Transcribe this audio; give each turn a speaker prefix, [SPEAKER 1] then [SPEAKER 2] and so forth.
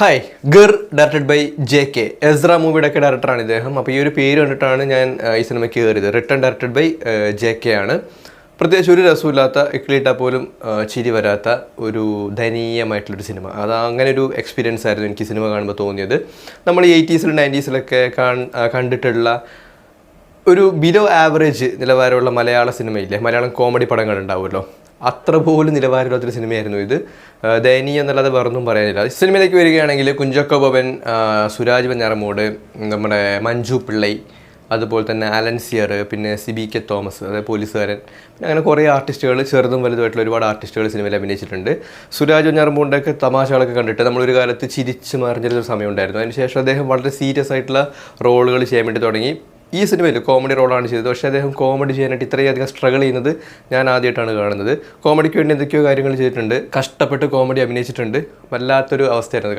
[SPEAKER 1] Hi ഗർ directed by JK Ezra മൂവിയുടെ ഒക്കെ ഡയറക്ടറാണ് ഇദ്ദേഹം. അപ്പോൾ ഈ ഒരു പേര് കണ്ടിട്ടാണ് ഞാൻ ഈ സിനിമയ്ക്ക് കയറിയത്. റിട്ടൺ ഡയറക്റ്റഡ് ബൈ JK ആണ്. പ്രത്യേകിച്ച് ഒരു രസമില്ലാത്ത ഇക്ലിയിട്ടാൽ പോലും ചിരി വരാത്ത ഒരു ദയനീയമായിട്ടുള്ളൊരു സിനിമ. അത് അങ്ങനെ ഒരു എക്സ്പീരിയൻസ് ആയിരുന്നു എനിക്ക് സിനിമ കാണുമ്പോൾ തോന്നിയത്. നമ്മൾ ഈ 80s 90s കണ്ടിട്ടുള്ള ഒരു ബിലോ ആവറേജ് നിലവാരമുള്ള മലയാള സിനിമയില്ലേ, മലയാളം കോമഡി പടങ്ങൾ ഉണ്ടാവുമല്ലോ, അത്ര പോലും നിലവാരമുള്ളൊരു സിനിമയായിരുന്നു ഇത്. ദയനീയം എന്നല്ലാതെ വേറൊന്നും പറയാനില്ല. സിനിമയിലേക്ക് വരികയാണെങ്കിൽ കുഞ്ചാക്കോ ബോബൻ, സുരാജ് വെഞ്ഞാറമൂട്, നമ്മുടെ മഞ്ജു പിള്ളൈ, അതുപോലെ തന്നെ അലൻസിയർ, പിന്നെ CBK തോമസ്, അതായത് പോലീസുകാരൻ, പിന്നെ അങ്ങനെ കുറേ ആർട്ടിസ്റ്റുകൾ, ചെറുതും വലുതുമായിട്ടുള്ള ഒരുപാട് ആർട്ടിസ്റ്റുകൾ സിനിമയിൽ അഭിനയിച്ചിട്ടുണ്ട്. സുരാജ് വെഞ്ഞാറമൂടിൻ്റെയൊക്കെ തമാശകളൊക്കെ കണ്ടിട്ട് നമ്മളൊരു കാലത്ത് ചിരിച്ച് മറിഞ്ഞൊരു സമയം ഉണ്ടായിരുന്നു. അതിനുശേഷം അദ്ദേഹം വളരെ സീരിയസ് ആയിട്ടുള്ള റോളുകൾ ചെയ്യാൻ വേണ്ടി തുടങ്ങി. ഈ സിനിമയിൽ കോമഡി റോളാണ് ചെയ്തത്. പക്ഷേ അദ്ദേഹം കോമഡി ചെയ്യാനായിട്ട് ഇത്രയധികം സ്ട്രഗിൾ ചെയ്യുന്നത് ഞാൻ ആദ്യമായിട്ടാണ് കാണുന്നത്. കോമഡിക്ക് വേണ്ടി എന്തൊക്കെയോ കാര്യങ്ങൾ ചെയ്തിട്ടുണ്ട്, കഷ്ടപ്പെട്ട് കോമഡി അഭിനയിച്ചിട്ടുണ്ട്. വല്ലാത്തൊരു അവസ്ഥയായിരുന്നു.